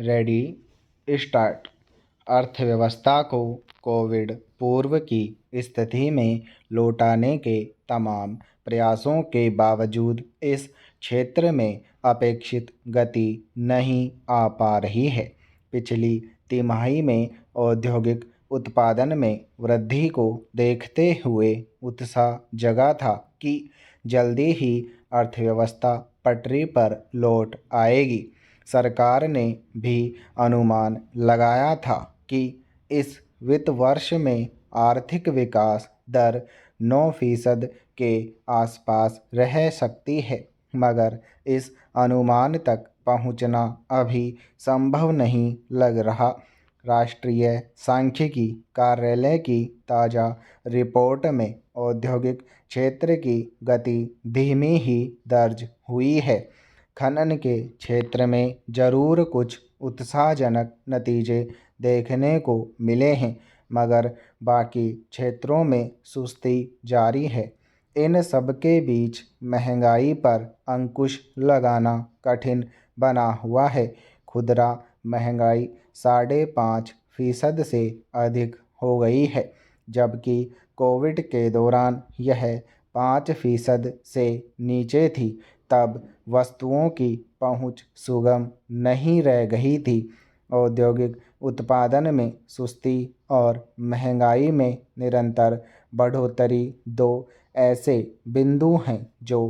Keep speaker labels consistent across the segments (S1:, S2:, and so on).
S1: Ready start. अर्थव्यवस्था को Covid पूर्व की स्थिति में लौटाने के तमाम प्रयासों के बावजूद इस क्षेत्र में अपेक्षित गति नहीं आ पा रही है। पिछली तिमाही में औद्योगिक उत्पादन में वृद्धि को देखते हुए उत्साह जगा था कि जल्दी ही अर्थव्यवस्था पटरी पर लौट आएगी। सरकार ने भी अनुमान लगाया था कि इस वित्त वर्ष में आर्थिक विकास दर 9% के आसपास रह सकती है, मगर इस अनुमान तक पहुंचना अभी संभव नहीं लग रहा। राष्ट्रीय सांख्यिकी कार्यालय की ताज़ा रिपोर्ट में औद्योगिक क्षेत्र की गति धीमी ही दर्ज हुई है। खनन के क्षेत्र में जरूर कुछ उत्साहजनक नतीजे देखने को मिले हैं, मगर बाकी क्षेत्रों में सुस्ती जारी है। इन सब के बीच महंगाई पर अंकुश लगाना कठिन बना हुआ है। खुदरा महंगाई 5.5% से अधिक हो गई है, जबकि कोविड के दौरान यह 5% से नीचे थी। तब वस्तुओं की पहुंच सुगम नहीं रह गई थी। औद्योगिक उत्पादन में सुस्ती और महंगाई में निरंतर बढ़ोतरी दो ऐसे बिंदु हैं जो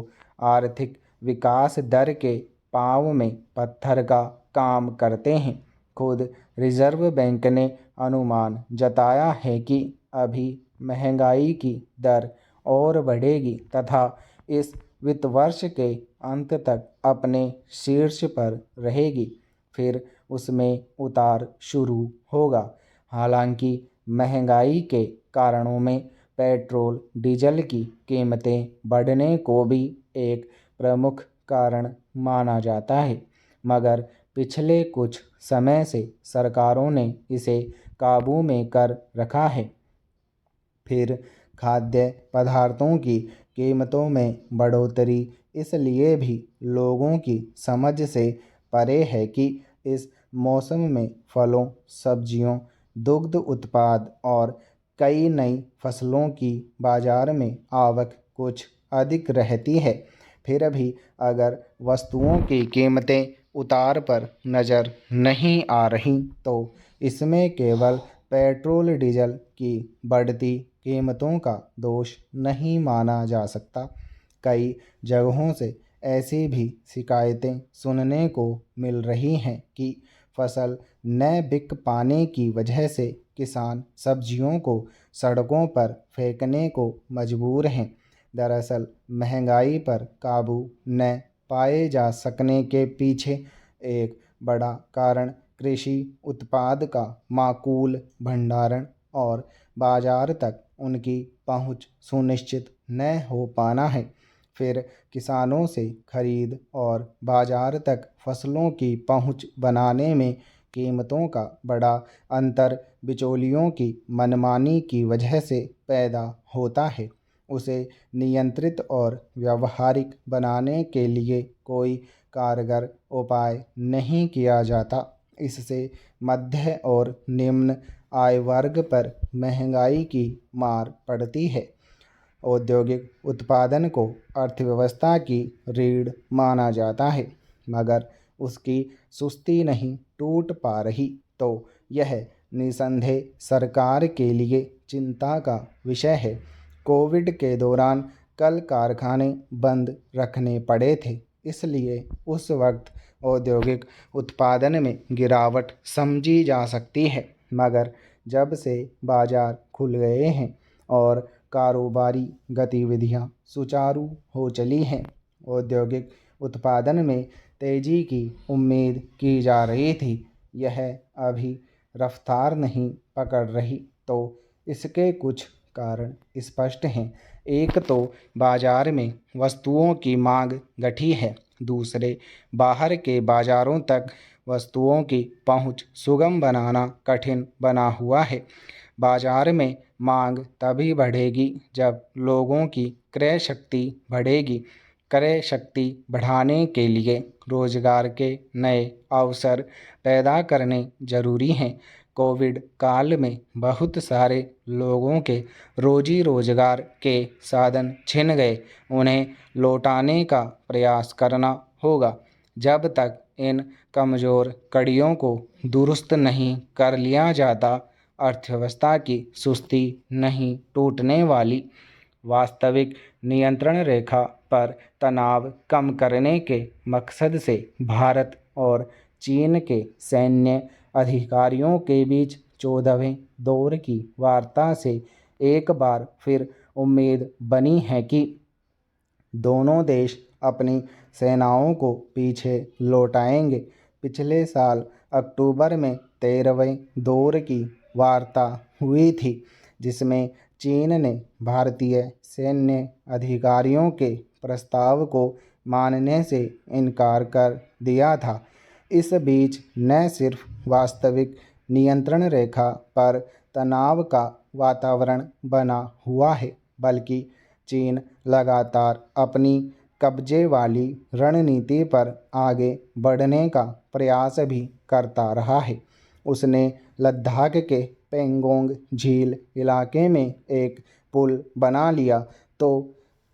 S1: आर्थिक विकास दर के पांव में पत्थर का काम करते हैं। खुद रिजर्व बैंक ने अनुमान जताया है कि अभी महंगाई की दर और बढ़ेगी तथा इस वित्त वर्ष के अंत तक अपने शीर्ष पर रहेगी, फिर उसमें उतार शुरू होगा। हालांकि महंगाई के कारणों में पेट्रोल डीजल की कीमतें बढ़ने को भी एक प्रमुख कारण माना जाता है, मगर पिछले कुछ समय से सरकारों ने इसे काबू में कर रखा है। फिर खाद्य पदार्थों की कीमतों में बढ़ोतरी इसलिए भी लोगों की समझ से परे है कि इस मौसम में फलों, सब्जियों, दुग्ध उत्पाद और कई नई फसलों की बाजार में आवक कुछ अधिक रहती है। फिर भी अगर वस्तुओं की कीमतें उतार पर नज़र नहीं आ रही तो इसमें केवल पेट्रोल डीजल की बढ़ती कीमतों का दोष नहीं माना जा सकता। कई जगहों से ऐसी भी शिकायतें सुनने को मिल रही हैं कि फसल न बिक पाने की वजह से किसान सब्जियों को सड़कों पर फेंकने को मजबूर हैं। दरअसल महंगाई पर काबू न पाए जा सकने के पीछे एक बड़ा कारण कृषि उत्पाद का माकूल भंडारण और बाजार तक उनकी पहुंच सुनिश्चित न हो पाना है। फिर किसानों से खरीद और बाजार तक फसलों की पहुंच बनाने में कीमतों का बड़ा अंतर बिचौलियों की मनमानी की वजह से पैदा होता है। उसे नियंत्रित और व्यावहारिक बनाने के लिए कोई कारगर उपाय नहीं किया जाता। इससे मध्य और निम्न आय वर्ग पर महंगाई की मार पड़ती है। औद्योगिक उत्पादन को अर्थव्यवस्था की रीढ़ माना जाता है, मगर उसकी सुस्ती नहीं टूट पा रही तो यह निसंदेह सरकार के लिए चिंता का विषय है। कोविड के दौरान कल कारखाने बंद रखने पड़े थे, इसलिए उस वक्त औद्योगिक उत्पादन में गिरावट समझी जा सकती है, मगर जब से बाजार खुल गए हैं और कारोबारी गतिविधियां सुचारू हो चली हैं, औद्योगिक उत्पादन में तेजी की उम्मीद की जा रही थी, यह अभी रफ्तार नहीं पकड़ रही तो इसके कुछ कारण स्पष्ट हैं। एक तो बाजार में वस्तुओं की मांग घटी है, दूसरे बाहर के बाजारों तक वस्तुओं की पहुंच सुगम बनाना कठिन बना हुआ है। बाजार में मांग तभी बढ़ेगी जब लोगों की क्रय शक्ति बढ़ेगी। क्रय शक्ति बढ़ाने के लिए रोजगार के नए अवसर पैदा करने जरूरी हैं। कोविड काल में बहुत सारे लोगों के रोजी रोजगार के साधन छिन गए, उन्हें लौटाने का प्रयास करना होगा। जब तक इन कमज़ोर कड़ियों को दुरुस्त नहीं कर लिया जाता, अर्थव्यवस्था की सुस्ती नहीं टूटने वाली। वास्तविक नियंत्रण रेखा पर तनाव कम करने के मकसद से भारत और चीन के सैन्य अधिकारियों के बीच 14वें दौर की वार्ता से एक बार फिर उम्मीद बनी है कि दोनों देश अपनी सेनाओं को पीछे लौटाएंगे। पिछले साल अक्टूबर में 13वें दौर की वार्ता हुई थी, जिसमें चीन ने भारतीय सैन्य अधिकारियों के प्रस्ताव को मानने से इनकार कर दिया था। इस बीच न सिर्फ वास्तविक नियंत्रण रेखा पर तनाव का वातावरण बना हुआ है, बल्कि चीन लगातार अपनी कब्जे वाली रणनीति पर आगे बढ़ने का प्रयास भी करता रहा है। उसने लद्दाख के पेंगोंग झील इलाके में एक पुल बना लिया तो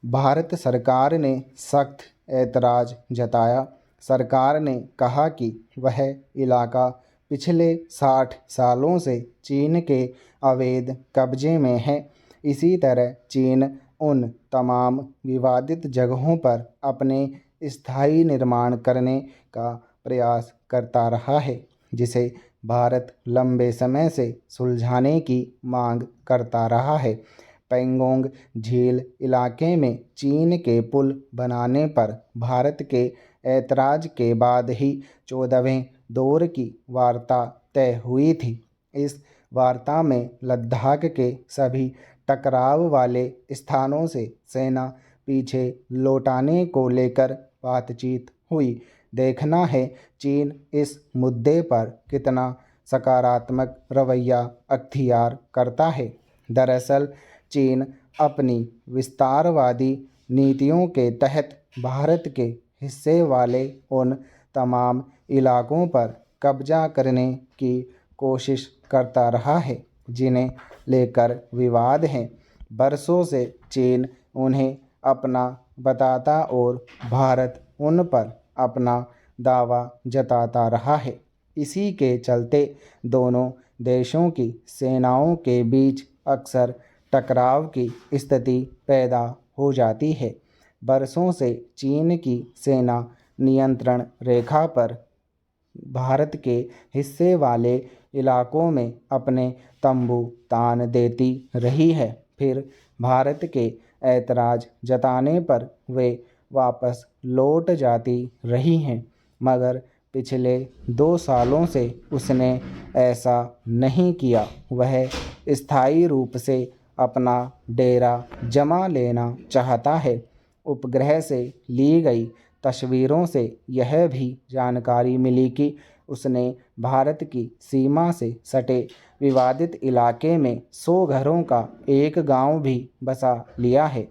S1: भारत सरकार ने सख्त ऐतराज़ जताया। सरकार ने कहा कि वह इलाका पिछले 60 सालों से चीन के अवैध कब्जे में है। इसी तरह चीन उन तमाम विवादित जगहों पर अपने स्थायी निर्माण करने का प्रयास करता रहा है, जिसे भारत लंबे समय से सुलझाने की मांग करता रहा है। पेंगोंग झील इलाके में चीन के पुल बनाने पर भारत के ऐतराज़ के बाद ही 14वें दौर की वार्ता तय हुई थी। इस वार्ता में लद्दाख के सभी टकराव वाले स्थानों से सेना पीछे लौटाने को लेकर बातचीत हुई। देखना है चीन इस मुद्दे पर कितना सकारात्मक रवैया अख्तियार करता है। दरअसल चीन अपनी विस्तारवादी नीतियों के तहत भारत के हिस्से वाले उन तमाम इलाकों पर कब्जा करने की कोशिश करता रहा है जिन्हें लेकर विवाद हैं। बरसों से चीन उन्हें अपना बताता और भारत उन पर अपना दावा जताता रहा है। इसी के चलते दोनों देशों की सेनाओं के बीच अक्सर टकराव की स्थिति पैदा हो जाती है। बरसों से चीन की सेना नियंत्रण रेखा पर भारत के हिस्से वाले इलाकों में अपने तंबू तान देती रही है। फिर भारत के ऐतराज़ जताने पर वे वापस लौट जाती रही हैं, मगर पिछले 2 सालों से उसने ऐसा नहीं किया। वह स्थायी रूप से अपना डेरा जमा लेना चाहता है। उपग्रह से ली गई तस्वीरों से यह भी जानकारी मिली कि उसने भारत की सीमा से सटे विवादित इलाके में 100 घरों का एक गांव भी बसा लिया है।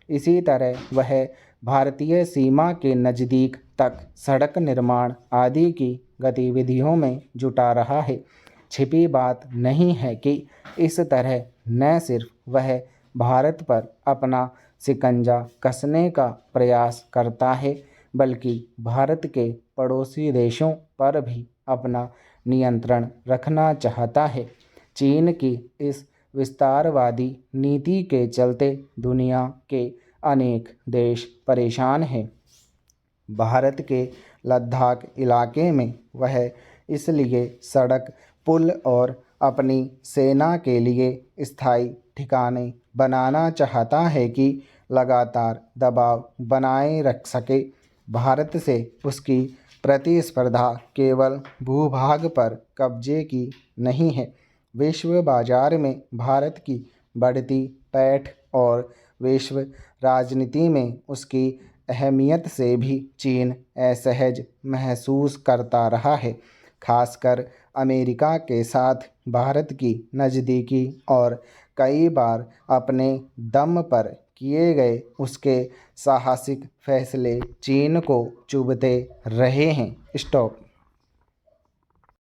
S1: इसी तरह वह भारतीय सीमा के नज़दीक तक सड़क निर्माण आदि की गतिविधियों में जुटा रहा है। छिपी बात नहीं है कि इस तरह न सिर्फ वह भारत पर अपना शिकंजा कसने का प्रयास करता है, बल्कि भारत के पड़ोसी देशों पर भी अपना नियंत्रण रखना चाहता है। चीन की इस विस्तारवादी नीति के चलते दुनिया के अनेक देश परेशान हैं। भारत के लद्दाख इलाके में वह इसलिए सड़क, पुल और अपनी सेना के लिए स्थायी ठिकाने बनाना चाहता है कि लगातार दबाव बनाए रख सके। भारत से उसकी प्रतिस्पर्धा केवल भूभाग पर कब्जे की नहीं है। विश्व बाजार में भारत की बढ़ती पैठ और विश्व राजनीति में उसकी अहमियत से भी चीन असहज महसूस करता रहा है। खासकर अमेरिका के साथ भारत की नज़दीकी और कई बार अपने दम पर किए गए उसके साहसिक फैसले चीन को चुभते रहे हैं। स्टॉप।